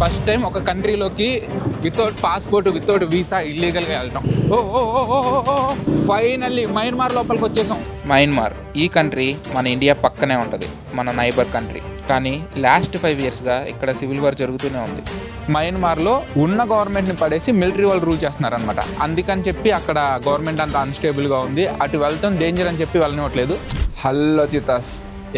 First time ఒక కంట్రీలోకి without passport without visa ఇల్లీగల్గా వెళ్తాం. ఫైనల్లీ మయన్మార్ లోపలికి వచ్చేసాం. మయన్మార్ ఈ కంట్రీ మన ఇండియా పక్కనే ఉంటుంది, మన నైబర్ కంట్రీ. కానీ లాస్ట్ 5 yearsగా ఇక్కడ సివిల్ వార్ జరుగుతూనే ఉంది. మయన్మార్లో ఉన్న గవర్నమెంట్ని పడేసి మిలిటరీ వాళ్ళు రూల్ చేస్తున్నారనమాట. అందుకని చెప్పి అక్కడ గవర్నమెంట్ అంత అన్స్టేబుల్గా ఉంది. అటు వెళ్తాం డేంజర్ అని చెప్పి వెళ్ళనివ్వట్లేదు. Hello cheetahs,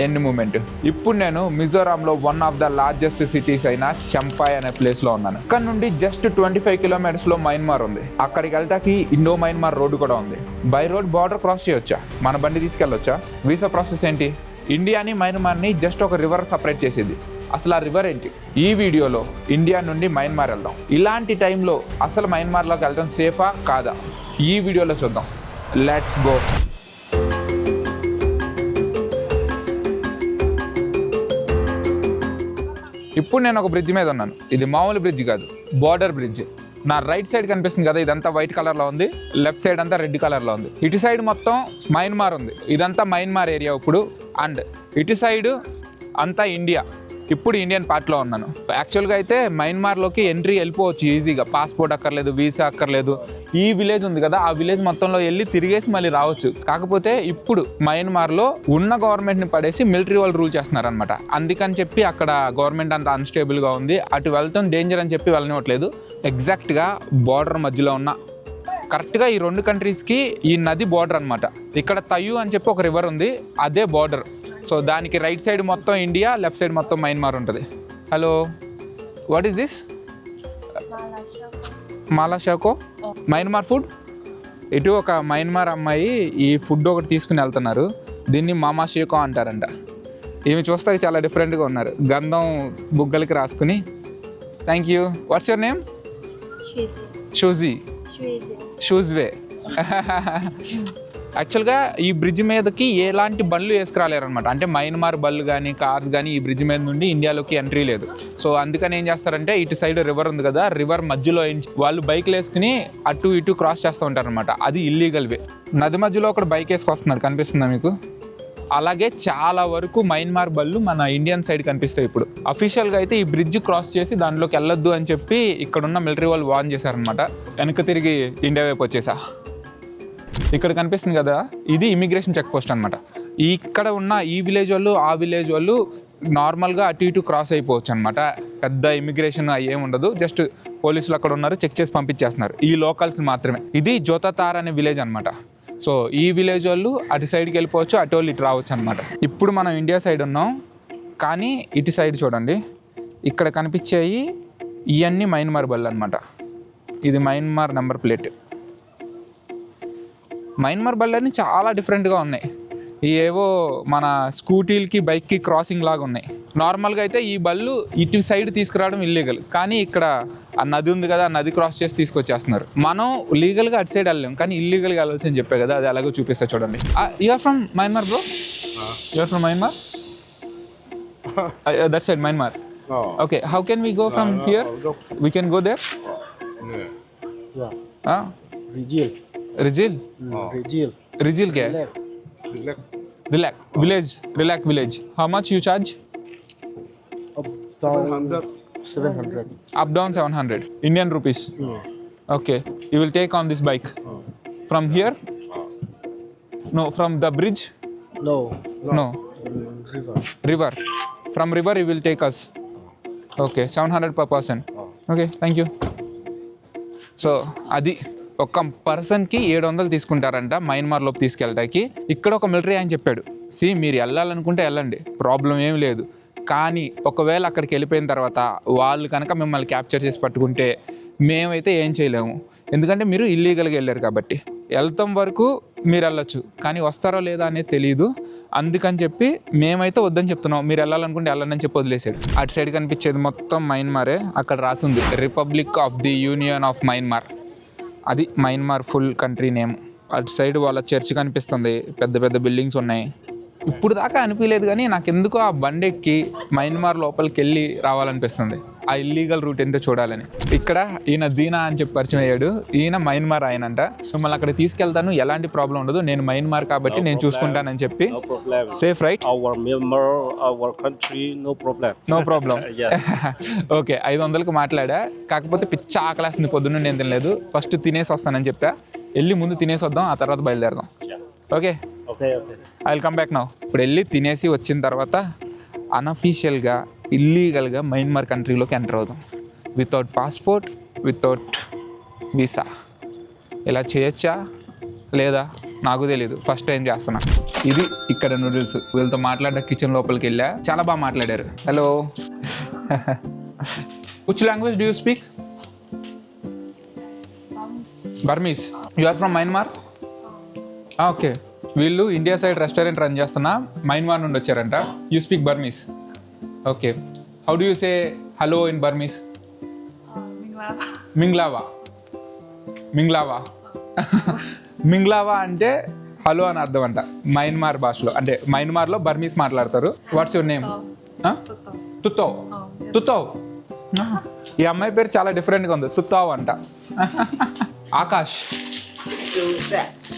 end moment. ఇప్పుడు నేను మిజోరాంలో one of the largest cities అయిన చంపాయ్ అనే ప్లేస్లో ఉన్నాను. ఇక్కడ నుండి జస్ట్ 25 kilometers మయన్మార్ ఉంది. అక్కడికి వెళ్తాకి ఇండో మయన్మార్ రోడ్డు కూడా ఉంది. బై రోడ్ బార్డర్ క్రాస్ చేయొచ్చా, మన బండి తీసుకెళ్ళొచ్చా, వీసా ప్రాసెస్ ఏంటి, ఇండియాని మయన్మార్ని జస్ట్ ఒక రివర్ సపరేట్ చేసేది. అసలు ఆ రివర్ ఏంటి? ఈ వీడియోలో ఇండియా నుండి మయన్మార్ వెళ్దాం. ఇలాంటి టైంలో అసలు మయన్మార్లోకి వెళ్ళడం సేఫా కాదా, ఈ వీడియోలో చూద్దాం. Let's go. ఇప్పుడు నేను ఒక బ్రిడ్జ్ మీద ఉన్నాను. ఇది మామూలు బ్రిడ్జ్ కాదు, బార్డర్ బ్రిడ్జ్. నా రైట్ సైడ్ కనిపిస్తుంది కదా, ఇదంతా వైట్ కలర్లో ఉంది. లెఫ్ట్ సైడ్ అంతా రెడ్ కలర్లో ఉంది. ఇటు సైడ్ మొత్తం మయన్మార్ ఉంది. ఇదంతా మయన్మార్ ఏరియా ఇప్పుడు. అండ్ ఇటు సైడ్ అంతా ఇండియా. ఇప్పుడు ఇండియన్ పార్ట్లో ఉన్నాను. యాక్చువల్గా అయితే మయన్మార్లోకి ఎంట్రీ వెళ్ళిపోవచ్చు ఈజీగా, పాస్పోర్ట్ అక్కర్లేదు, వీసా అక్కర్లేదు. ఈ విలేజ్ ఉంది కదా, ఆ విలేజ్ మొత్తంలో వెళ్ళి తిరిగేసి మళ్ళీ రావచ్చు. కాకపోతే ఇప్పుడు మయన్మార్లో ఉన్న గవర్నమెంట్ని పడేసి మిలిటరీ వాళ్ళు రూల్ చేస్తున్నారనమాట. అందుకని చెప్పి అక్కడ గవర్నమెంట్ అంత అన్స్టేబుల్గా ఉంది. అటు వెళ్తాం డేంజర్ అని చెప్పి వెళ్ళనివ్వట్లేదు. ఎగ్జాక్ట్గా బార్డర్ మధ్యలో ఉన్న కరెక్ట్గా ఈ 2 కంట్రీస్కి ఈ నది బార్డర్ అనమాట. ఇక్కడ తయు అని చెప్పి ఒక రివర్ ఉంది, అదే బార్డర్. సో దానికి రైట్ సైడ్ మొత్తం ఇండియా, లెఫ్ట్ సైడ్ మొత్తం మయన్మార్ ఉంటుంది. Hello, what is this? Mala షాకో, Myanmar food. ఇటు ఒక మయన్మార్ అమ్మాయి ఈ ఫుడ్ ఒకటి తీసుకుని వెళ్తున్నారు. దీన్ని మామా షేకో అంటారంట. ఈమె చూస్తే చాలా డిఫరెంట్గా ఉన్నారు, గంధం బుగ్గలకి రాసుకుని. Thank you. What's your name? షూజీ. షూజ్వే. యాక్చువల్గా ఈ బ్రిడ్జ్ మీదకి ఎలాంటి బండ్లు వేసుకురాలేరనమాట. అంటే మయన్మార్ బళ్ళు కానీ కార్స్ కానీ ఈ బ్రిడ్జ్ మీద నుండి ఇండియాలోకి ఎంట్రీ లేదు. సో అందుకని ఏం చేస్తారంటే ఇటు సైడ్ రివర్ ఉంది కదా, రివర్ మధ్యలో వాళ్ళు బైక్లు వేసుకుని అటు ఇటు క్రాస్ చేస్తూ ఉంటారనమాట. అది ఇల్లీగల్ వే. నది మధ్యలో ఒకటి బైక్ వేసుకొస్తున్నాడు, కనిపిస్తుందా మీకు? అలాగే చాలా వరకు మయన్మార్ బళ్ళు మన ఇండియన్ సైడ్ కనిపిస్తాయి. ఇప్పుడు అఫీషియల్గా అయితే ఈ బ్రిడ్జ్ క్రాస్ చేసి దాంట్లోకి వెళ్ళొద్దు అని చెప్పి ఇక్కడున్న మిలిటరీ వాళ్ళు వార్న్ చేశారనమాట. వెనక్కి తిరిగి ఇండియా వైపు వచ్చేసా. ఇక్కడ కనిపిస్తుంది కదా, ఇది ఇమిగ్రేషన్ చెక్ పోస్ట్ అనమాట. ఇక్కడ ఉన్న ఈ విలేజ్ వాళ్ళు ఆ విలేజ్ వాళ్ళు నార్మల్గా అటు ఇటు క్రాస్ అయిపోవచ్చు అనమాట. పెద్ద ఇమిగ్రేషన్ ఏమి ఉండదు. జస్ట్ పోలీసులు అక్కడ ఉన్నారు, చెక్ చేసి పంపించేస్తున్నారు ఈ లోకల్స్ మాత్రమే. ఇది జోతాతార్ అనే విలేజ్ అనమాట. సో ఈ విలేజ్ వాళ్ళు అటు సైడ్కి వెళ్ళిపోవచ్చు, అటు వాళ్ళు ఇటు రావచ్చు అనమాట. ఇప్పుడు మనం ఇండియా సైడ్ ఉన్నాం, కానీ ఇటు సైడ్ చూడండి, ఇక్కడ కనిపించేవి ఇవన్నీ మయన్మార్ బళ్ళు అనమాట. ఇది మయన్మార్ నెంబర్ ప్లేట్. మయన్మార్ బళ్ళు అన్నీ చాలా డిఫరెంట్గా ఉన్నాయి. ఏవో మన స్కూటీలకి బైక్కి క్రాసింగ్ లాగా ఉన్నాయి. నార్మల్గా అయితే ఈ బళ్ళు ఇటు సైడ్ తీసుకురావడం ఇల్లీగల్, కానీ ఇక్కడ ఆ నది ఉంది కదా, ఆ నది క్రాస్ చేసి తీసుకొచ్చేస్తున్నారు. మనం లీగల్గా అటు సైడ్ వెళ్ళలేం, కానీ ఇల్లీగల్గా వెళ్ళవచ్చు అని చెప్పే కదా, అది అలాగో చూపిస్తా చూడండి. You are from Myanmar bro? You are from Myanmar? That side Myanmar. Okay, how can we go from here? We can go there? రిజిల్. రిజిల్ क्या है? Relax village. How much you charge? Up down 700. Up down 700 Indian rupees. Okay, you will take on this bike from here? No, from the bridge? No. River. From river you will take us. Okay, 700 per person. Okay, thank you. So adi ఒక పర్సన్కి 700 తీసుకుంటారంట మయన్మార్లోకి తీసుకెళ్ళడానికి. ఇక్కడ ఒక military అని చెప్పాడు, మీరు వెళ్ళాలనుకుంటే వెళ్ళండి, ప్రాబ్లం ఏమి లేదు. కానీ ఒకవేళ అక్కడికి వెళ్ళిపోయిన తర్వాత వాళ్ళు కనుక మిమ్మల్ని క్యాప్చర్ చేసి పట్టుకుంటే మేమైతే ఏం చేయలేము. ఎందుకంటే మీరు ఇల్లీగల్గా వెళ్ళారు కాబట్టి. వెళ్తాం వరకు మీరు వెళ్ళొచ్చు, కానీ వస్తారో లేదా అనేది తెలియదు. అందుకని చెప్పి మేమైతే వద్దని చెప్తున్నాం. మీరు వెళ్ళాలనుకుంటే వెళ్ళండి అని చెప్పి వదిలేసాడు. అటు సైడ్ కనిపించేది మొత్తం మయన్మారే. అక్కడ రాసింది republic of the union of Myanmar. అది మయన్మార్ ఫుల్ కంట్రీ నేమ్. అటు సైడ్ వాళ్ళ చర్చ్ కనిపిస్తుంది, పెద్ద పెద్ద బిల్డింగ్స్ ఉన్నాయి. ఇప్పుడు దాకా అనిపించలేదు కానీ నాకు ఎందుకో ఆ బండి ఎక్కి మయన్మార్ లోపలికి వెళ్ళి రావాలనిపిస్తుంది. ఆ ఇల్లీగల్ రూట్ ఏంటో చూడాలని. ఇక్కడ ఈయన దీనా అని చెప్పి పరిచయం అయ్యాడు. ఈయన మయన్మార్ ఆయనంట. మిమ్మల్ని అక్కడ తీసుకెళ్తాను, ఎలాంటి ప్రాబ్లం ఉండదు, నేను మయన్మార్ కాబట్టి నేను చూసుకుంటానని చెప్పి. No problem. Safe right? Our Myanmar, our country, no problem. No problem. Yeah. Okay, 500కి మాట్లాడా. కాకపోతే పిచ్చ ఆకలేస్తుంది, పొద్దున్న నేను తినలేదు. ఫస్ట్ తినేసి వస్తానని చెప్పా. వెళ్ళి ముందు తినేసి వద్దాం, ఆ తర్వాత బయలుదేరదాం. Okay, Okay, okay. I will come back now. ఇప్పుడు వెళ్ళి తినేసి వచ్చిన తర్వాత అన్అఫీషియల్గా ఇల్లీగల్గా మయన్మార్ కంట్రీలోకి ఎంటర్ అవుదాం. Without passport, without visa. ఇలా చేయొచ్చా లేదా నాకు తెలీదు, ఫస్ట్ టైం చేస్తున్నా. ఇది ఇక్కడ నూడిల్స్. వీళ్ళతో మాట్లాడ్డా కిచెన్ లోపలికి వెళ్ళా. చాలా బాగా మాట్లాడారు. Hello, which language do you speak? Burmese. You are from Myanmar? Okay. వీళ్ళు ఇండియా సైడ్ రెస్టారెంట్ రన్ చేస్తున్నా, మయన్మార్ నుండి వచ్చారంట. You speak Burmese? Okay. How do you say hello in Burmese? మింగ్లావా. మింగ్లావా. మింగ్లావా అంటే హలో అని అర్థం అంట మయన్మార్ భాషలో. అంటే మయన్మార్లో బర్మీస్ మాట్లాడతారు. What's your name? తుతో. తుతో. ఈ అమ్మాయి పేరు చాలా డిఫరెంట్గా ఉంది, తుతావ్ అంట. ఆకాష్.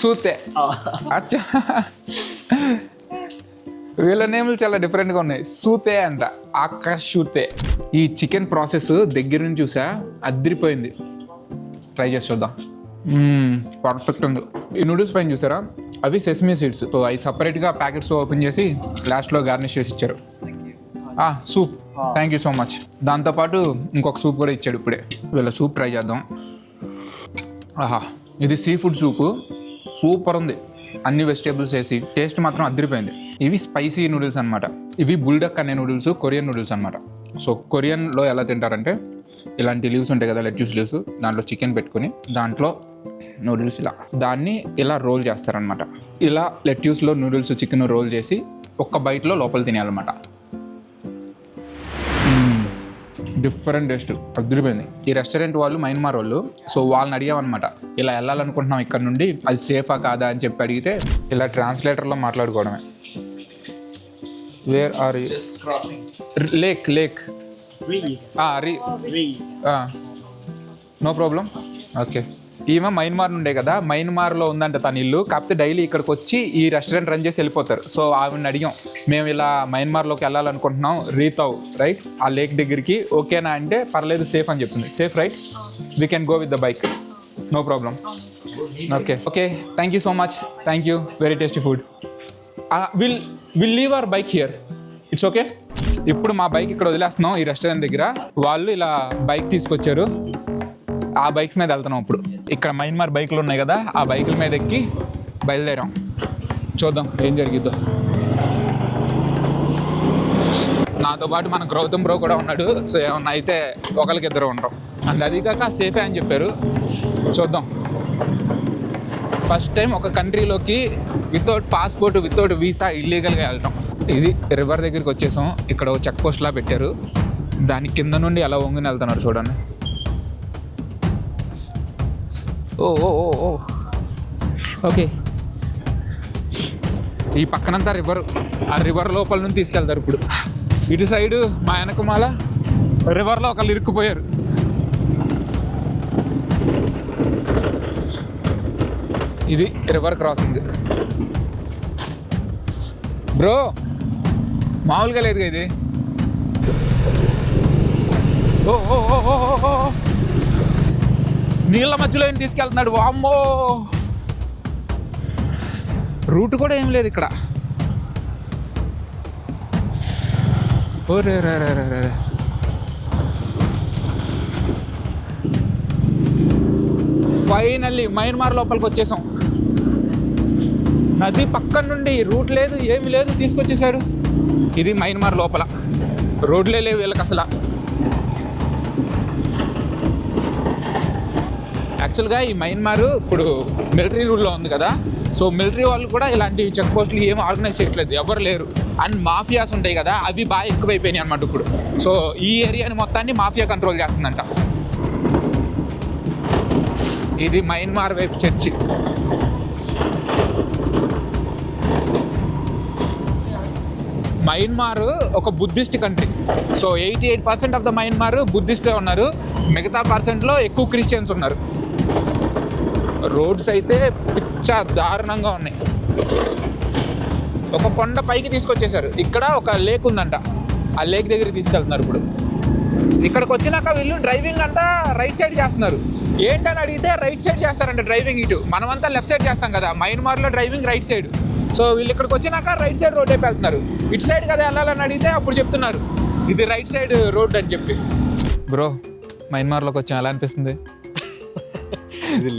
సూతే. అచ్చా, వీళ్ళ నేమ్లు చాలా డిఫరెంట్గా ఉన్నాయి. సూతే అంట, ఆకాష్ సూతే. ఈ చికెన్ ప్రాసెస్ దగ్గర నుంచి చూసా, అదిరిపోయింది. ట్రై చేసి చూద్దాం. పర్ఫెక్ట్ ఉంది. ఈ నూడిల్స్ పైన చూసారా, అవి సెసమీ సీడ్స్. సో అవి సపరేట్గా ప్యాకెట్స్ ఓపెన్ చేసి లాస్ట్లో గార్నిష్ చేసి ఇచ్చారు. Soup, thank you so much. దాంతోపాటు ఇంకొక సూప్ కూడా ఇచ్చాడు ఇప్పుడే. వీళ్ళ సూప్ ట్రై చేద్దాం. ఆహా, ఇది సీ ఫుడ్ సూపు, సూపర్ ఉంది. అన్ని వెజిటేబుల్స్ వేసి టేస్ట్ మాత్రం అదిరిపోయింది. ఇవి స్పైసీ నూడిల్స్ అనమాట. ఇవి బుల్డక్ అనే నూడిల్స్, కొరియన్ నూడిల్స్ అనమాట. సో కొరియన్లో ఎలా తింటారంటే, ఇలాంటి లీవ్స్ ఉంటాయి కదా, లెట్యూస్ లీవ్స్, దాంట్లో చికెన్ పెట్టుకుని దాంట్లో నూడిల్స్ ఇలా దాన్ని ఇలా రోల్ చేస్తారనమాట. ఇలా లెట్యూస్లో నూడిల్స్ చికెన్ రోల్ చేసి ఒక్క బైట్లో లోపల తినేయాలన్నమాట. డిఫరెంట్ టేస్ట్, అదిరిపోయింది. ఈ రెస్టారెంట్ వాళ్ళు మయన్మార్ వాళ్ళు. సో వాళ్ళని అడిగామన్నమాట, ఇలా వెళ్ళాలనుకుంటున్నాం ఇక్కడ నుండి, అది సేఫా కాదా అని చెప్పి అడిగితే ఇలా ట్రాన్స్లేటర్లో మాట్లాడుకోవడమే. Where are you? Lake. Lake. No problem. Okay. ఈమె మయన్మార్ నుండే కదా, మయన్మార్లో ఉందంట తన ఇల్లు. కాకపోతే డైలీ ఇక్కడికి వచ్చి ఈ రెస్టారెంట్ రన్ చేసి వెళ్ళిపోతారు. సో ఆమెను అడిగాం, మేము ఇలా మయన్మార్లోకి వెళ్ళాలనుకుంటున్నాం, రీతావ్ రైట్, ఆ లేక్ దగ్గరికి, ఓకేనా అంటే పర్లేదు, సేఫ్ అని చెప్తుంది. Safe right, we can go with the bike, no problem. Okay. Okay, thank you so much. Thank you, very tasty food. Will leave our bike here, it's okay. ఇప్పుడు మా bike ఇక్కడ వదిలేస్తున్నాం ఈ రెస్టారెంట్ దగ్గర. వాళ్ళు ఇలా bike తీసుకొచ్చారు, ఆ bikes మీద వెళ్తున్నాం ఇప్పుడు. ఇక్కడ మయన్మార్ బైకులు ఉన్నాయి కదా, ఆ బైకుల మీద ఎక్కి బయలుదేరాం. చూద్దాం ఏం జరిగిద్దో. నాతో పాటు మన గౌతమ్ బ్రో కూడా ఉన్నాడు. సో ఏమన్నా అయితే ఒకరికిద్దరు ఉంటాం. అండ్ అది కాక సేఫే అని చెప్పారు. చూద్దాం. ఫస్ట్ టైం ఒక కంట్రీలోకి వితౌట్ పాస్పోర్ట్, వితౌట్ వీసా, ఇల్లీగల్గా వెళ్ళటం. ఇది రివర్ దగ్గరికి వచ్చేసాం. ఇక్కడ చెక్ పోస్ట్లా పెట్టారు, దాని కింద నుండి ఎలా వంగుని వెళ్తున్నారు చూడండి. ఓ ఓ ఓ ఓ ఓకే. ఈ పక్కనంతా రివర్, ఆ రివర్ లోపల నుంచి తీసుకెళ్తారు. ఇప్పుడు ఇటు సైడు మా వెనకమాల రివర్లో ఒకళ్ళు ఇరుక్కుపోయారు. ఇది రివర్ క్రాసింగ్ బ్రో, మామూలుగా లేదుగా ఇది. ఓ ఓ ఓ ఓ ఓ, నీళ్ళ మధ్యలో ఏం తీసుకెళ్తున్నాడు, వామ్మో. రూట్ కూడా ఏం లేదు ఇక్కడ. ఓ రే రే రే రే రే. ఫైనల్లీ మయన్మార్ లోపలికి వచ్చేసాం. నది పక్కన నుండి రూట్ లేదు, ఏమి లేదు, తీసుకొచ్చేసారు. ఇది మయన్మార్ లోపల, రోడ్లే లేవు వీళ్ళకి అసలు. యాక్చువల్గా ఈ మయన్మార్ ఇప్పుడు మిలిటరీ రూల్లో ఉంది కదా. సో మిలిటరీ వాళ్ళు కూడా ఇలాంటి చెక్ పోస్టులు ఏమి ఆర్గనైజ్ చేయట్లేదు, ఎవరు లేరు. అండ్ మాఫియాస్ ఉంటాయి కదా, అవి బాగా ఎక్కువైపోయినాయి అన్నమాట ఇప్పుడు. సో ఈ ఏరియాని మొత్తాన్ని మాఫియా కంట్రోల్ చేస్తుందంట. ఇది మయన్మార్ వైపు చర్చి. మయన్మార్ ఒక Buddhist country. So 88% of the Myanmar బుద్ధిస్టే ఉన్నారు, మిగతా పర్సెంట్లో ఎక్కువ క్రిస్టియన్స్ ఉన్నారు. రోడ్స్ అయితే పిచ్చ దారుణంగా ఉన్నాయి. ఒక కొండ పైకి తీసుకొచ్చేసారు. ఇక్కడ ఒక లేక్ ఉందంట, ఆ లేక్ దగ్గరికి తీసుకెళ్తున్నారు. ఇప్పుడు ఇక్కడికి వచ్చినాక వీళ్ళు డ్రైవింగ్ అంతా రైట్ సైడ్ చేస్తున్నారు. ఏంటని అడిగితే రైట్ సైడ్ చేస్తారంట డ్రైవింగ్. ఇటు మనమంతా లెఫ్ట్ సైడ్ చేస్తాం కదా, మయన్మార్లో డ్రైవింగ్ రైట్ సైడ్. సో వీళ్ళు ఇక్కడికి వచ్చినాక రైట్ సైడ్ రోడ్ వైపు వెళ్తున్నారు. ఇటు సైడ్ కదా వెళ్ళాలని అడిగితే అప్పుడు చెప్తున్నారు ఇది రైట్ సైడ్ రోడ్ అని చెప్పి. బ్రో మయన్మార్లోకి వచ్చాం, ఎలా అనిపిస్తుంది?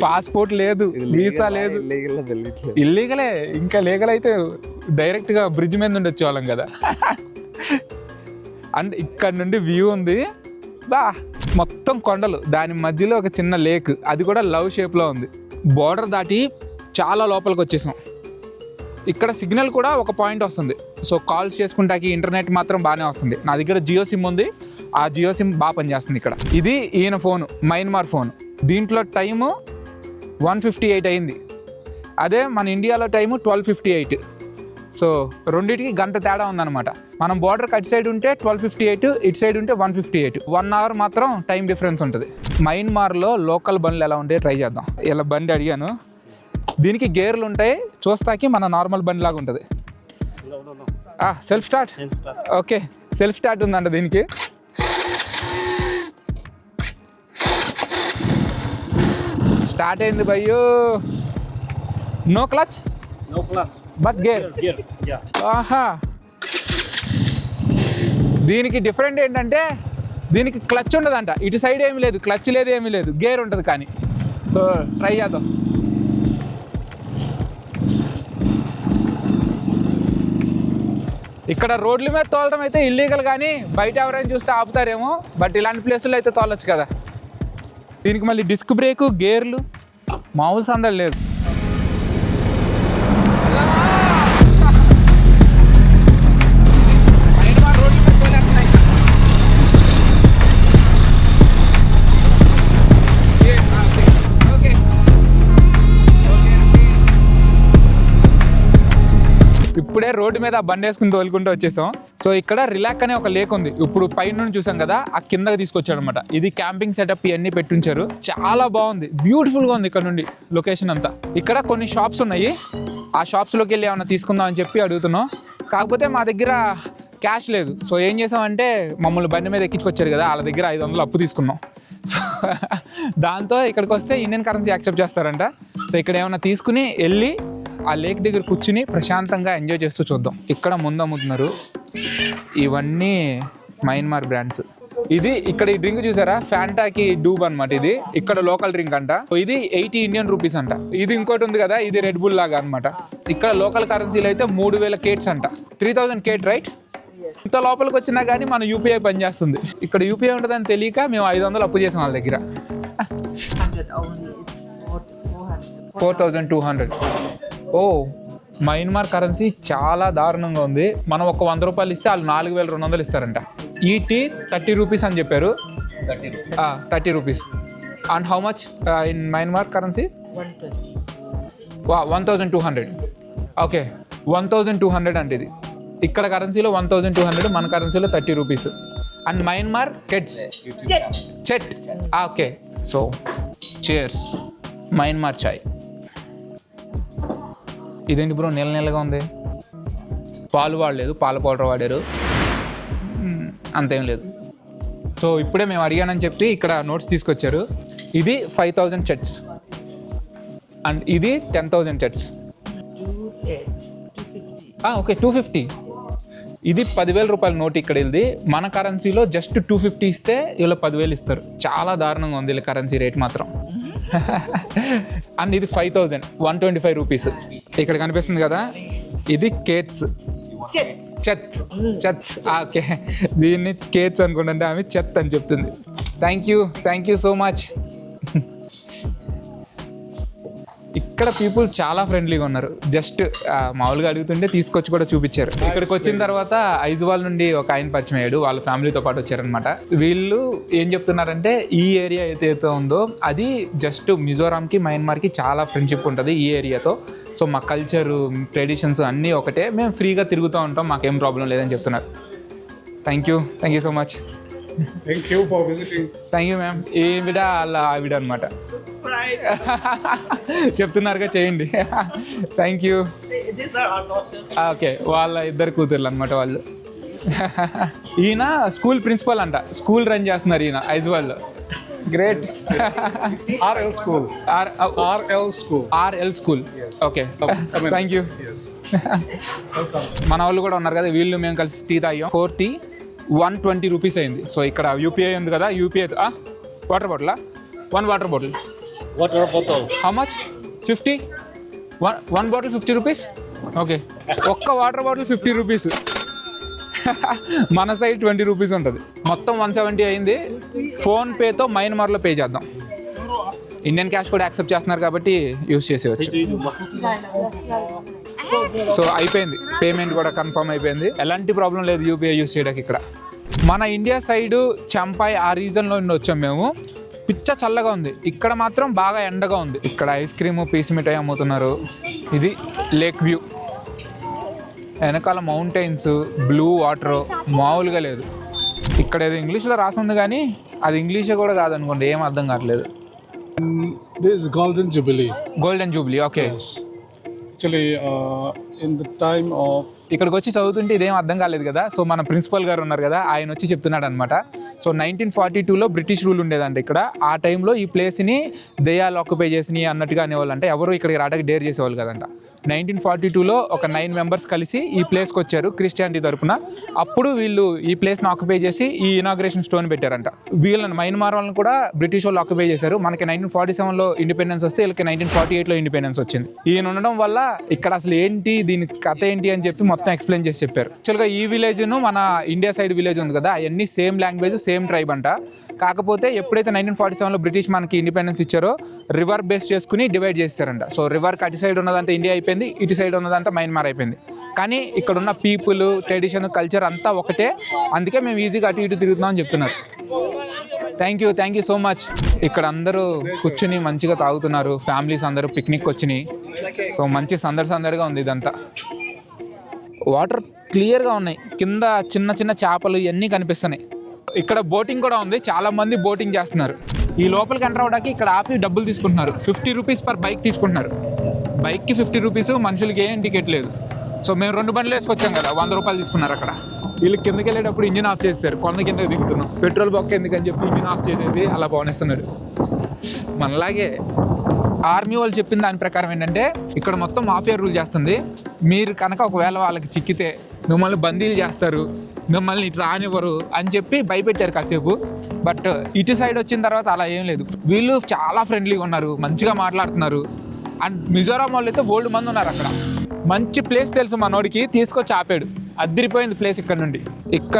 పాస్పోర్ట్ లేదు, వీసా లేదు, ఇల్లీగలే. ఇంకా లీగల్ అయితే డైరెక్ట్గా బ్రిడ్జ్ మీద నుండి వచ్చేవాళ్ళం కదా. అండ్ ఇక్కడ నుండి వ్యూ ఉంది బా, మొత్తం కొండలు, దాని మధ్యలో ఒక చిన్న లేక్, అది కూడా లవ్ షేప్లో ఉంది. బోర్డర్ దాటి చాలా లోపలికి వచ్చేసాం. ఇక్కడ సిగ్నల్ కూడా ఒక పాయింట్ వస్తుంది. సో కాల్స్ చేసుకుంటాకి ఇంటర్నెట్ మాత్రం బాగానే వస్తుంది. నా దగ్గర జియో సిమ్ ఉంది, ఆ జియో సిమ్ బాగా పనిచేస్తుంది ఇక్కడ. ఇది ఈయన ఫోను, మయన్మార్ ఫోన్. దీంట్లో టైము 1:58 అయింది. అదే మన ఇండియాలో టైము 12:58. సో రెండింటికి గంట తేడా ఉందన్నమాట. మనం బోర్డర్ అటు సైడ్ ఉంటే 12:58, ఇటు సైడ్ ఉంటే 1:58. 1 అవర్ మాత్రం టైం డిఫరెన్స్ ఉంటుంది. మయన్మార్లో లోకల్ బండ్లు ఎలా ఉంటాయో ట్రై చేద్దాం. ఇలా బండి అడిగాను, దీనికి గేర్లు ఉంటాయి, చూస్తాకి మన నార్మల్ బండి లాగా ఉంటుంది. Self start, okay self start ఉందంట దీనికి. స్టార్ట్ అయింది భయ్యో. No clutch but gear. ఆహా, దీనికి డిఫరెంట్ ఏంటంటే దీనికి క్లచ్ ఉండదంట. ఇటు సైడ్ ఏమీ లేదు, క్లచ్ లేదు, ఏమీ లేదు, గేర్ ఉంటుంది కానీ. సో ట్రై చేద్దాం. ఇక్కడ రోడ్ల మీద తోలడం అయితే ఇల్లీగల్, కానీ బయట ఎవరైనా చూస్తే ఆపుతారేమో. బట్ ఇలాంటి ప్లేసుల్లో అయితే తోలొచ్చు కదా. దీనికి మళ్ళీ డిస్క్ బ్రేకు, గేర్లు, మామూలు సందడి లేదు. ఇప్పుడే రోడ్డు మీద బండి వేసుకుని తోలుకుంటూ వచ్చేసాం. సో ఇక్కడ రిలాక్ అనే ఒక లేక్ ఉంది. ఇప్పుడు పైన నుండి చూసాం కదా, ఆ కిందకి తీసుకొచ్చాడు అనమాట. ఇది క్యాంపింగ్ సెటప్ ఇవన్నీ పెట్టుంచారు, చాలా బాగుంది, బ్యూటిఫుల్గా ఉంది. ఇక్కడ నుండి లొకేషన్ అంతా. ఇక్కడ కొన్ని షాప్స్ ఉన్నాయి, ఆ షాప్స్లోకి వెళ్ళి ఏమన్నా తీసుకుందాం అని చెప్పి అడుగుతున్నాం. కాకపోతే మా దగ్గర క్యాష్ లేదు. సో ఏం చేసామంటే మమ్మల్ని బండి మీద ఎక్కించుకొచ్చారు కదా, వాళ్ళ దగ్గర 500 అప్పు తీసుకున్నాం. సో దాంతో ఇక్కడికి వస్తే ఇండియన్ కరెన్సీ యాక్సెప్ట్ చేస్తారంట. సో ఇక్కడ ఏమన్నా తీసుకుని వెళ్ళి ఆ లేక్ దగ్గర కూర్చుని ప్రశాంతంగా ఎంజాయ్ చేస్తూ చూద్దాం. ఇక్కడ ముందు అమ్ముతున్నారు, ఇవన్నీ మయన్మార్ బ్రాండ్స్. ఇది ఇక్కడ ఈ డ్రింక్ చూసారా, ఫ్యాంటాకి డూబ్ అనమాట. ఇది ఇక్కడ లోకల్ డ్రింక్ అంట. ఇది 80 ఇండియన్ రూపీస్ అంట. ఇది ఇంకోటి ఉంది కదా, ఇది రెడ్ బుల్ లాగా అనమాట. ఇక్కడ లోకల్ కరెన్సీలో అయితే 3000 కేట్స్ అంట. 3000 కేట్ రైట్. ఇంత లోపలికి వచ్చినా కానీ మన యూపీఐ పనిచేస్తుంది. ఇక్కడ యూపీఐ ఉంటుందని తెలియక మేము 500 అప్పు చేసాం వాళ్ళ దగ్గర. 4200. ఓ, మయన్మార్ కరెన్సీ చాలా దారుణంగా ఉంది. మనం ఒక 100 రూపాయలు ఇస్తే వాళ్ళు 4200 ఇస్తారంట. ఈ టీ 30 రూపీస్ అని చెప్పారు. 30 rupees. And how much in Myanmar currency? 1200. Okay, 1200 అంటే ఇది. ఇక్కడ కరెన్సీలో 1200, మన కరెన్సీలో 30 రూపీస్. అండ్ మయన్మార్ కెట్స్, చెట్. Okay, so chairs. మయన్మార్ చాయ్. ఇదేంటి బ్రో నెలగా ఉంది? పాలు వాడలేదు, పాల పౌడర్ వాడారు, అంతేం లేదు. సో ఇప్పుడే మేము అడిగానని చెప్పి ఇక్కడ నోట్స్ తీసుకొచ్చారు. ఇది 5000 చెట్స్ అండ్ ఇది 10,000 చెట్స్. ఓకే, 250. ఇది 10,000 రూపాయల నోట్ ఇక్కడ వెళ్ళి. మన కరెన్సీలో జస్ట్ 250 ఇస్తే వీళ్ళు 10,000 ఇస్తారు. చాలా దారుణంగా ఉంది వీళ్ళ కరెన్సీ రేట్ మాత్రం. అండ్ ఇది 5,000, 125 రూపీస్. ఇక్కడ కనిపిస్తుంది కదా, ఇది కేట్స్, చెత్స్. ఓకే, దీన్ని కేట్స్ అనుకుంటుంటే ఆమె చెత్త అని చెప్తుంది. Thank you so much. ఇక్కడ పీపుల్ చాలా ఫ్రెండ్లీగా ఉన్నారు. జస్ట్ మామూలుగా అడుగుతుంటే తీసుకొచ్చి కూడా చూపించారు. ఇక్కడికి వచ్చిన తర్వాత ఐజ్వాల్ నుండి ఒక ఆయన పరిచయం అయ్యాడు, వాళ్ళ ఫ్యామిలీతో పాటు వచ్చారనమాట. వీళ్ళు ఏం చెప్తున్నారంటే ఈ ఏరియా ఏదైతే ఉందో అది జస్ట్ మిజోరాంకి మయన్మార్కి చాలా ఫ్రెండ్షిప్ ఉంటుంది ఈ ఏరియాతో. సో మా కల్చరు ట్రెడిషన్స్ అన్నీ ఒకటే, మేము ఫ్రీగా తిరుగుతూ ఉంటాం, మాకేం ప్రాబ్లం లేదని చెప్తున్నారు. Thank you so much. Thank you for visiting. Thank you ma'am. ఈవిడ అలా ఆవిడ అనమాట. చెప్తున్నారుగా చేయండి. Thank you. ఓకే, వాళ్ళ ఇద్దరు కూతుర్లు అనమాట వాళ్ళు. ఈయన స్కూల్ ప్రిన్సిపల్ అంట, స్కూల్ రన్ చేస్తున్నారు ఈయన ఐజ్వాల్లో. Great. RL School. RL School. Okay, thank you. Yes. మన వాళ్ళు కూడా ఉన్నారు కదా, వీళ్ళు మేము కలిసి టీ తాగాం. 40 120 రూపీస్ అయింది. సో ఇక్కడ యూపీఐ ఉంది కదా, UPI water bottle, 1 water bottle. Water bottle. How much? 50. One bottle 50 rupees. Okay, ఒక్క వాటర్ బాటిల్ 50 రూపీస్. మన సైడ్ 20 రూపీస్ ఉంటుంది. మొత్తం 170 అయింది. ఫోన్పేతో మయన్మార్లో పే చేద్దాం. ఇండియన్ క్యాష్ కూడా యాక్సెప్ట్ చేస్తున్నారు కాబట్టి యూస్ చేసేవచ్చు. సో అయిపోయింది, పేమెంట్ కూడా కన్ఫర్మ్ అయిపోయింది. ఎలాంటి ప్రాబ్లం లేదు యూపీఐ యూస్ చేయడానికి. ఇక్కడ మన ఇండియా సైడు చంపాయ్ ఆ రీజన్లో నుండి వచ్చాం మేము. పిచ్చ చల్లగా ఉంది, ఇక్కడ మాత్రం బాగా ఎండగా ఉంది. ఇక్కడ ఐస్ క్రీము పీస్ మిఠాయి అమ్ముతున్నారు. ఇది లేక్ వ్యూ, వెనకాల మౌంటైన్స్, బ్లూ వాటర్ మామూలుగా లేదు. ఇక్కడ ఏదో ఇంగ్లీష్లో రాసింది కానీ అది ఇంగ్లీషే కూడా కాదనుకోండి, ఏం అర్థం కావట్లేదు. This is Golden Jubilee. Golden Jubilee. Okay, Actually, in the time of ఇక్కడికి వచ్చి చదువుతుంటే ఇదేం అర్థం కాలేదు కదా. సో మన ప్రిన్సిపల్ గారు ఉన్నారు కదా, ఆయన వచ్చి చెప్తున్నాడు అనమాట. సో 1942లో బ్రిటిష్ రూల్ ఉండేదంట ఇక్కడ. ఆ టైంలో ఈ ప్లేస్ని దెయ్యాలు ఆక్యుపై చేసినాయి అన్నట్టుగా అనేవాళ్ళు. అంటే ఎవరు ఇక్కడికి రావడానికి డేర్ చేసేవాళ్ళు కదంట. 1942లో ఒక 9 మెంబర్స్ కలిసి ఈ ప్లేస్కి వచ్చారు క్రిస్టియానిటీ తరపున. అప్పుడు వీళ్ళు ఈ ప్లేస్ని ఆక్యుపై చేసి ఈ ఇనాగ్రేషన్ స్టోన్ పెట్టారంట. వీళ్ళని మయన్మార్ వాళ్ళని కూడా బ్రిటిష్ వాళ్ళు ఆక్యుపై చేశారు. మనకి 1947లో ఇండిపెండెన్స్ వస్తే వీళ్ళకి 1948లో ఇండిపెండెన్స్ వచ్చింది. ఈయన ఉండడం వల్ల ఇక్కడ అసలు ఏంటి, దీని కథ ఏంటి అని చెప్పి మొత్తం ఎక్స్ప్లెయిన్ చేసి చెప్పారు. యాక్చువల్గా ఈ విలేజ్ను మన ఇండియా సైడ్ విలేజ్ ఉంది కదా, అవన్నీ సేమ్ లాంగ్వేజ్ సేమ్ ట్రైబ్ అంట. కాకపోతే ఎప్పుడైతే 1947లో బ్రిటిష్ మనకి ఇండిపెండెన్స్ ఇచ్చారో రివర్ బేస్ చేసుకుని డివైడ్ చేశారంట. సో రివర్కి అటు సైడ్ ఉన్నదంతా ఇండియా అయిపోయింది, ఇటు సైడ్ ఉన్నదంతా మయన్మార్ అయిపోయింది. కానీ ఇక్కడ ఉన్న పీపుల్, ట్రెడిషన్, కల్చర్ అంతా ఒకటే. అందుకే మేము ఈజీగా అటు ఇటు తిరుగుతున్నాం అని చెప్తున్నారు. Thank you so much. ఇక్కడ అందరూ కూర్చుని మంచిగా తాగుతున్నారు, ఫ్యామిలీస్ అందరూ పిక్నిక్ వచ్చినాయి. సో మంచి సందడిగా ఉంది ఇదంతా. వాటర్ క్లియర్గా ఉన్నాయి, కింద చిన్న చిన్న చేపలు ఇవన్నీ కనిపిస్తున్నాయి. ఇక్కడ బోటింగ్ కూడా ఉంది, చాలా మంది బోటింగ్ చేస్తున్నారు. ఈ లోపలికి ఎంటర్ అవడానికి ఇక్కడ ఆపి డబ్బులు తీసుకుంటున్నారు. 50 రూపీస్ పర్ బైక్ తీసుకుంటున్నారు. బైక్కి 50 రూపీస్, మనుషులకి ఏం టికెట్ లేదు. సో మేము 2 బండ్లు వేసుకొచ్చాం కదా, 100 రూపాయలు తీసుకున్నారు అక్కడ. వీళ్ళు కిందకి వెళ్ళేటప్పుడు ఇంజిన్ ఆఫ్ చేశారు, కొండ కింద దిగుతున్నాం. పెట్రోల్ బొక్క ఎందుకని చెప్పి ఇంజిన్ ఆఫ్ చేసేసి అలా పోనిస్తున్నాడు. మనలాగే ఆర్మీ వాళ్ళు చెప్పిన దాని ప్రకారం ఏంటంటే ఇక్కడ మొత్తం మాఫియా రూల్ చేస్తుంది. మీరు కనుక ఒకవేళ వాళ్ళకి చిక్కితే మిమ్మల్ని బందీలు చేస్తారు, మిమ్మల్ని ఇటు రానివ్వరు అని చెప్పి భయపెట్టారు కాసేపు. బట్ ఇటు సైడ్ వచ్చిన తర్వాత అలా ఏం లేదు. వీళ్ళు చాలా ఫ్రెండ్లీగా ఉన్నారు, మంచిగా మాట్లాడుతున్నారు. అండ్ మిజోరాం వాళ్ళు అయితే బోల్డ్ మంది ఉన్నారు అక్కడ. మంచి ప్లేస్ తెలుసు మనోడికి, తీసుకొచ్చి ఆపాడు. అదిరిపోయింది ప్లేస్. ఇక్కడ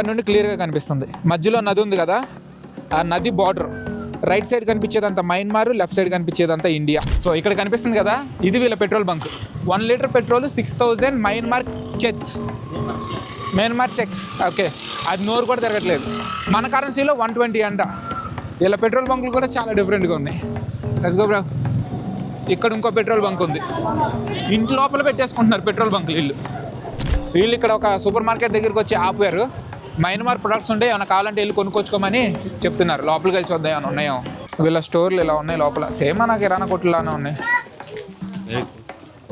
నుండి క్లియర్గా కనిపిస్తుంది. మధ్యలో నది ఉంది కదా, ఆ నది బార్డర్. రైట్ సైడ్ కనిపించేదంతా మయన్మార్, లెఫ్ట్ సైడ్ కనిపించేదంతా ఇండియా. సో ఇక్కడ కనిపిస్తుంది కదా, ఇది వీళ్ళ petrol bunk. 1 litre petrol 6000 Myanmar చెక్స్. ఓకే, అది నోరు కూడా తిరగట్లేదు. మన కరెన్సీలో 120 అంట. వీళ్ళ పెట్రోల్ బంకులు కూడా చాలా డిఫరెంట్గా ఉన్నాయి. Let's go bro. ఇక్కడ ఇంకో పెట్రోల్ బంక్ ఉంది, ఇంటి లోపల పెట్టేసుకుంటున్నారు పెట్రోల్ బంకులు వీళ్ళు. ఇక్కడ ఒక సూపర్ మార్కెట్ దగ్గరికి వచ్చి ఆపారు. మయన్మార్ ప్రొడక్ట్స్ ఉంటే ఏమైనా కావాలంటే వెళ్ళి కొనుక్కొచ్చుకోమని చెప్తున్నారు. లోపలికి వెళ్ళి చూద్దాం ఏమైనా ఉన్నాయో. వీళ్ళ స్టోర్లు ఇలా ఉన్నాయి లోపల, సేమ్ మన కిరాణా కొట్టులానే ఉన్నాయి.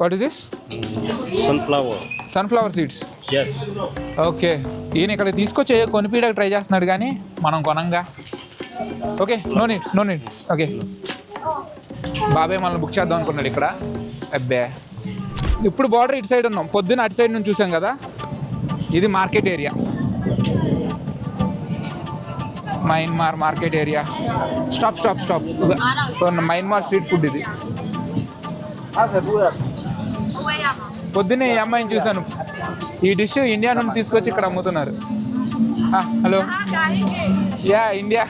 What is this? Sunflower seeds. Yes. Okay, ఈయన ఇక్కడ తీసుకొచ్చి కొనిపీయడానికి ట్రై చేస్తున్నాడు కానీ మనం కొనంగా. Okay, no need. ఓకే, బాబాయ్ మనల్ని బుక్ చేద్దాం అనుకున్నాడు ఇక్కడ. అబ్బే, ఇప్పుడు బార్డర్ ఇటు సైడ్ ఉన్నాం, పొద్దున్న అటు సైడ్ నుంచి చూసాం కదా. ఇది market area, Myanmar market area. Stop. So Myanmar street food ఇది. పొద్దున్నే ఈ అమ్మాయిని చూశాను. ఈ డిష్ ఇండియా నుండి తీసుకొచ్చి ఇక్కడ అమ్ముతున్నారు. Hello, yeah India.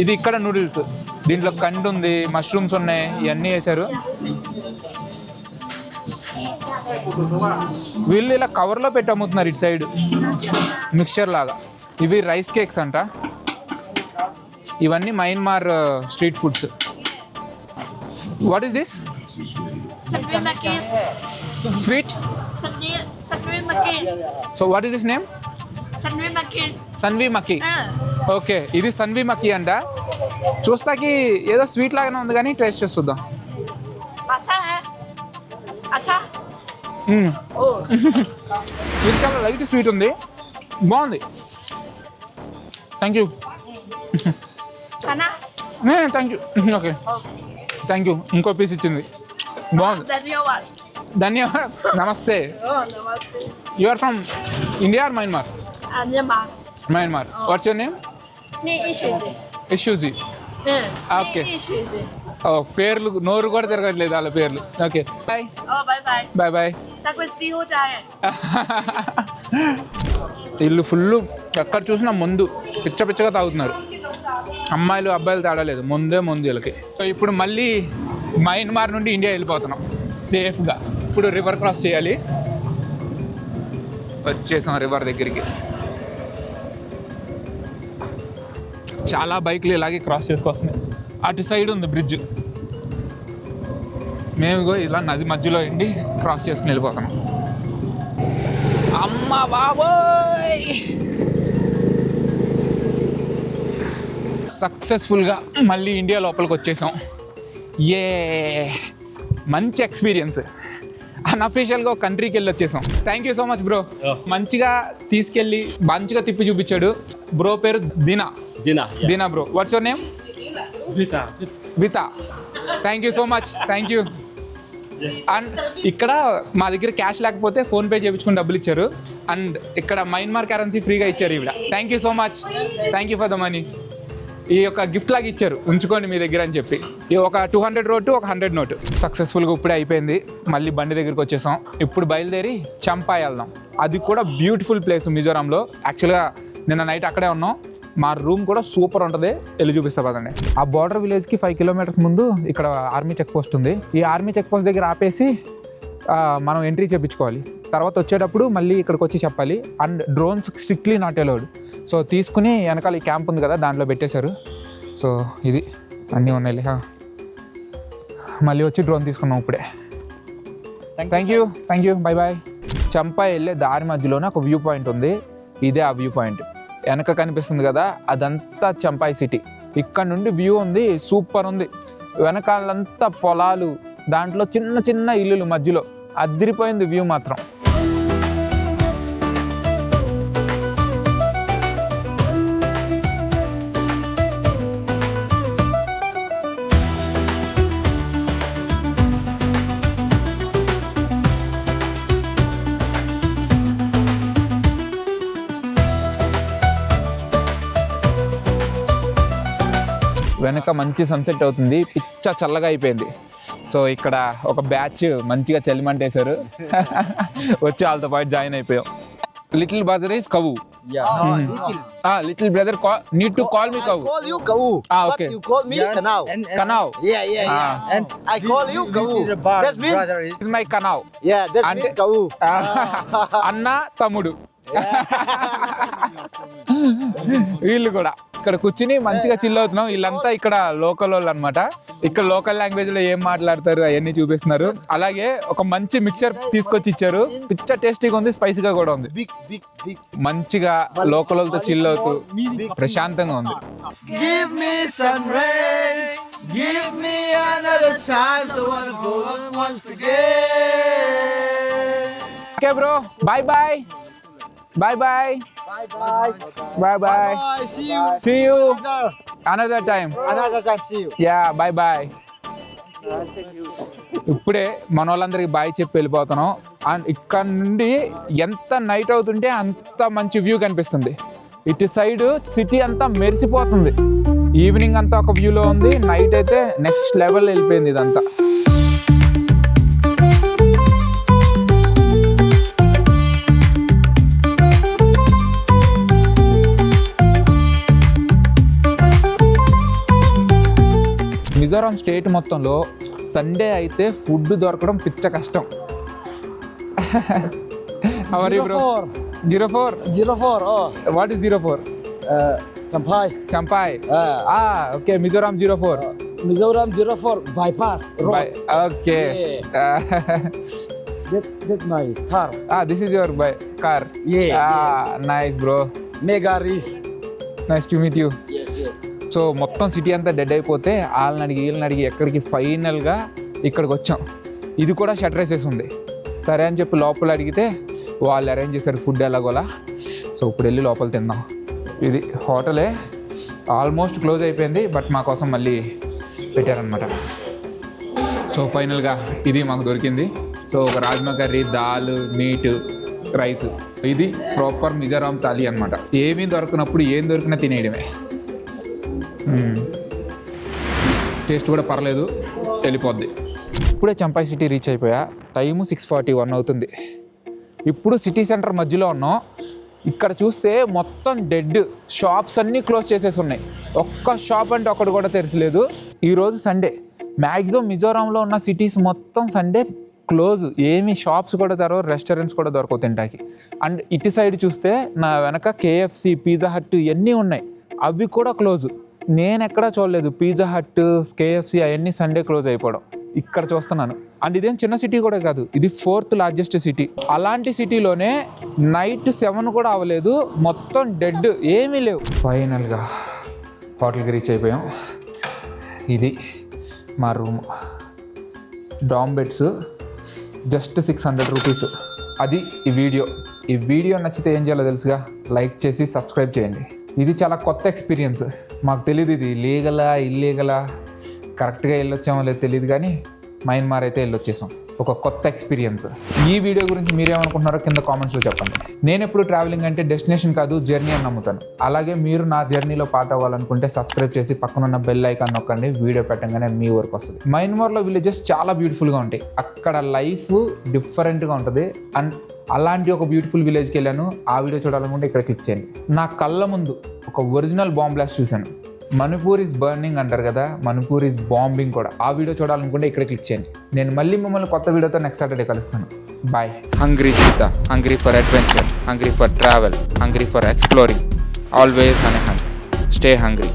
ఇది ఇక్కడ నూడిల్స్, దీంట్లో కండు ఉంది, మష్రూమ్స్ ఉన్నాయి, ఇవన్నీ వేశారు. వీళ్ళు ఇలా కవర్లో పెట్టి అమ్ముతున్నారు ఇటు సైడ్ మిక్చర్ లాగా. ఇవి రైస్ కేక్స్ అంట. ఇవన్నీ Myanmar street foods. What is this? Sandwich makin. Sweet. Sandwich makin. So what is this name? Sandwich makin. సన్వి మక్కీ. ఓకే, ఇది సన్వి మక్కీ అంట. చూస్తాకి ఏదో స్వీట్ లాగానే ఉంది కానీ టేస్ట్ చేసి చూద్దాం. Masak hai. Acha. Oh. ఇది చాలా లైట్ స్వీట్ ఉంది, బాగుంది. Thank you. Kana. Thank you. Okay, thank you. ఇంకో పీస్ ఇచ్చింది, బాగుంది. Dhanyawad. ధన్యవాద్. నమస్తే. Oh, namaste. You are from India or Myanmar? Myanmar. Myanmar. What's your name? Ni issues. ఇష్యూజీ. Okay. Ni issues. ఓ, పేర్లు నోరు కూడా తిరగట్లేదు వాళ్ళ పేర్లు. Okay, bye. Oh, bye bye. Bye bye. Sakwe ho jaye. ఇల్లు ఫుల్ ఎక్కడ చూసినా ముందు పిచ్చ పిచ్చగా తాగుతున్నారు. అమ్మాయిలు అబ్బాయిలు తాగలేదు, ముందే వీళ్ళకి. సో ఇప్పుడు మళ్ళీ మయన్మార్ నుండి ఇండియా వెళ్ళిపోతున్నాం సేఫ్గా. ఇప్పుడు రివర్ క్రాస్ చేయాలి. వచ్చేసాం రివర్ దగ్గరికి. చాలా బైక్లు ఇలాగే క్రాస్ చేసుకొస్తున్నాయి. అటు సైడ్ ఉంది బ్రిడ్జ్. మేము ఇలా నది మధ్యలో ఉండి క్రాస్ చేసుకుని వెళ్ళిపోతున్నాం. అమ్మ బాబోయ్, సక్సెస్ఫుల్గా మళ్ళీ ఇండియా లోపలికి వచ్చేసాం. ఏ మంచి ఎక్స్పీరియన్స్. అన్అఫీషియల్గా ఒక కంట్రీకి వెళ్ళి వచ్చేసాం. Thank you so much bro. మంచిగా తీసుకెళ్ళి మంచిగా తిప్పి చూపించాడు. బ్రో పేరు Dina. Dina bro. What's your name? వితా. Thank you so much. Thank you. And ఇక్కడ మా దగ్గర క్యాష్ లేకపోతే ఫోన్పే చేయించుకుని డబ్బులు ఇచ్చారు. అండ్ ఇక్కడ మయన్మార్ కరెన్సీ ఫ్రీగా ఇచ్చారు ఈవిడ. Thank you so much. Thank you for the money. ఈ యొక్క గిఫ్ట్ లాగా ఇచ్చారు, ఉంచుకోండి మీ దగ్గర అని చెప్పి. ఈ ఒక 200 నోటు, ఒక 100 నోటు. సక్సెస్ఫుల్గా ఇప్పుడే అయిపోయింది. మళ్ళీ బండి దగ్గరికి వచ్చేసాం. ఇప్పుడు బయలుదేరి చంపాయి వెళ్దాం. అది కూడా బ్యూటిఫుల్ ప్లేస్ మిజోరాంలో. యాక్చువల్గా నిన్న నైట్ అక్కడే ఉన్నాం. మా రూమ్ కూడా సూపర్ ఉంటుంది, వెళ్ళి చూపిస్తా పదండి. ఆ బార్డర్ విలేజ్కి 5 కిలోమీటర్స్ ముందు ఇక్కడ ఆర్మీ చెక్ పోస్ట్ ఉంది. ఈ ఆర్మీ చెక్ పోస్ట్ దగ్గర ఆపేసి మనం ఎంట్రీ చేయించుకోవాలి. తర్వాత వచ్చేటప్పుడు మళ్ళీ ఇక్కడికి వచ్చి చెప్పాలి. And drones strictly not allowed. So తీసుకుని వెనకాల ఈ క్యాంప్ ఉంది కదా, దాంట్లో పెట్టేశారు. సో ఇది అన్నీ ఉన్నాయి. మళ్ళీ వచ్చి డ్రోన్ తీసుకున్నాం ఇప్పుడే. Thank you. Bye bye. Champhai వెళ్ళే దారి మధ్యలోనే ఒక వ్యూ పాయింట్ ఉంది. ఇదే ఆ వ్యూ పాయింట్. వెనక కనిపిస్తుంది కదా, అదంతా చంపాయి సిటీ. ఇక్కడ నుండి వ్యూ ఉంది, సూపర్ ఉంది. వెనకాలంతా పొలాలు, దాంట్లో చిన్న చిన్న ఇల్లులు మధ్యలో. అదిరిపోయింది వ్యూ మాత్రం. వెనక మంచి సన్సెట్ అవుతుంది, పిచ్చ చల్లగా అయిపోయింది. సో ఇక్కడ ఒక బ్యాచ్ మంచిగా చలిమంటేశారు. వచ్చి వాళ్ళతో పాటు జాయిన్ అయిపోయాం. Little brother is Kau. Little brother need to call me Kau. Call you Kau. Okay. But you call me Kanau. Kanau. Yeah. And I call you Kau. That's mean. Is my Kanau. Yeah, that's Ante- mean Kau. అన్న తమ్ముడు. వీళ్ళు కూడా ఇక్కడ కూర్చుని మంచిగా chill అవుతున్నాం. వీళ్ళంతా ఇక్కడ లోకల్ వాళ్ళు అనమాట. ఇక్కడ లోకల్ లాంగ్వేజ్ లో ఏం మాట్లాడతారు అవన్నీ చూపిస్తున్నారు. అలాగే ఒక మంచి మిక్చర్ తీసుకొచ్చి ఇచ్చారు. పిచ్చ టేస్టీగా ఉంది, స్పైసీగా కూడా ఉంది. Big. మంచిగా లోకల్ వాళ్ళతో చిల్ అవుతూ ప్రశాంతంగా ఉంది. Give me some rain. Give me another time so I'll go once again. Okay bro, bye bye. Bye. See you. See you another time. See you. Yeah, bye. ఇప్పుడే మన వాళ్ళందరికీ bye చెప్పి వెళ్ళిపోతున్నాం. And ఇక్కడ నుండి ఎంత నైట్ అవుతుంటే అంత మంచి వ్యూ కనిపిస్తుంది. ఇటు సైడ్ సిటీ అంతా మెరిసిపోతుంది. ఈవినింగ్ అంతా ఒక వ్యూలో ఉంది, నైట్ అయితే నెక్స్ట్ లెవెల్ వెళ్ళిపోయింది ఇదంతా. మిజోరాం స్టేట్ మొత్తంలో సండే అయితే ఫుడ్ దొరకడం పిచ్చ కష్టం. How are you bro? 04. Oh, what is 04? Champai. Champhai. Okay, Mizoram 04. Mizoram 04 bypass road. Okay. That my car. This is your car. Nice bro, Megari. Nice to meet you. Yes. So మొత్తం city అంతా dead అయిపోతే వీళ్ళని అడిగి ఎక్కడికి ఫైనల్గా ఇక్కడికి వచ్చాం. ఇది కూడా షట్టర్ వేసేసి ఉంది. సరే అని చెప్పి లోపల అడిగితే వాళ్ళు అరేంజ్ చేశారు ఫుడ్ ఎలాగోలా. సో ఇప్పుడు వెళ్ళి లోపల తిందాం. ఇది హోటలే, ఆల్మోస్ట్ క్లోజ్ అయిపోయింది, బట్ మా కోసం మళ్ళీ పెట్టారనమాట. సో ఫైనల్గా ఇది మాకు దొరికింది. సో ఒక rajma curry, dal, meet, rice. ఇది ప్రాపర్ మిజోరాం థాలీ అనమాట. ఏమీ దొరకనప్పుడు ఏం దొరికినా తినేయడమే. టేస్ట్ కూడా పర్లేదు, వెళ్ళిపోద్ది. ఇప్పుడే చంపాయి సిటీ రీచ్ అయిపోయా. టైము 6:41 అవుతుంది. ఇప్పుడు సిటీ సెంటర్ మధ్యలో ఉన్నాం. ఇక్కడ చూస్తే మొత్తం డెడ్, షాప్స్ అన్నీ క్లోజ్ చేసేసి ఉన్నాయి. ఒక్క షాప్ అంటే ఒక్కటి కూడా తెరచలేదు. ఈరోజు సండే. మ్యాక్సిమం మిజోరాంలో ఉన్న సిటీస్ మొత్తం సండే క్లోజ్. ఏమి షాప్స్ కూడా తెరవు, రెస్టారెంట్స్ కూడా దొరకవు తినడానికి. అండ్ ఇటు సైడ్ చూస్తే నా వెనక KFC, పిజ్జా హట్ ఇవన్నీ ఉన్నాయి, అవి కూడా క్లోజ్. నేను ఎక్కడా చూడలేదు పిజ్జా హట్, KFC అవన్నీ సండే క్లోజ్ అయిపోవడం. ఇక్కడ చూస్తున్నాను. అండ్ ఇదేం చిన్న సిటీ కూడా కాదు, ఇది 4th లార్జెస్ట్ సిటీ. అలాంటి సిటీలోనే నైట్ 7 కూడా అవ్వలేదు, మొత్తం డెడ్, ఏమీ లేవు. ఫైనల్గా హోటల్కి రీచ్ అయిపోయాం. ఇది మా room. Dorm beds just 600 rupees. అది ఈ వీడియో నచ్చితే ఏం చేయాలో తెలుసుగా, లైక్ చేసి సబ్స్క్రైబ్ చేయండి. ఇది చాలా కొత్త ఎక్స్పీరియన్స్. మాకు తెలియదు ఇది లీగలా ఇల్లీగలా, కరెక్ట్గా వెళ్ళొచ్చామో లేదు తెలియదు, కానీ మయన్మార్ అయితే వెళ్ళొచ్చేసాం. ఒక కొత్త ఎక్స్పీరియన్స్. ఈ వీడియో గురించి మీరేమనుకుంటున్నారో కింద కామెంట్స్లో చెప్పండి. నేను ఎప్పుడు ట్రావెలింగ్ అంటే డెస్టినేషన్ కాదు, జర్నీ అని నమ్ముతాను. అలాగే మీరు నా జర్నీలో పార్ట్ అవ్వాలనుకుంటే సబ్స్క్రైబ్ చేసి పక్కనున్న బెల్ ఐకాన్ నొక్కండి. వీడియో పెట్టగానే మీ వరకు వస్తుంది. మయన్మార్లో విలేజెస్ చాలా బ్యూటిఫుల్గా ఉంటాయి. అక్కడ లైఫ్ డిఫరెంట్గా ఉంటుంది. అండ్ అలాంటి ఒక బ్యూటిఫుల్ విలేజ్కి వెళ్ళాను. ఆ వీడియో చూడాలనుకుంటే ఇక్కడ క్లిక్ చేయండి. నా కళ్ళ ముందు ఒక ఒరిజినల్ బాంబ్ బ్లాస్ట్ చూశాను. మణిపూర్ ఈజ్ బర్నింగ్ అంటారు కదా, మణిపూర్ ఈజ్ బాంబింగ్ కూడా. ఆ వీడియో చూడాలనుకుంటే ఇక్కడ క్లిక్ చేయండి. నేను మళ్ళీ మిమ్మల్ని కొత్త వీడియోతో నెక్స్ట్ సాటర్డే కలుస్తాను. Bye. Hungry cheetah, hungry for adventure, hungry for travel, hungry for exploring. Always on a hunt. Stay hungry.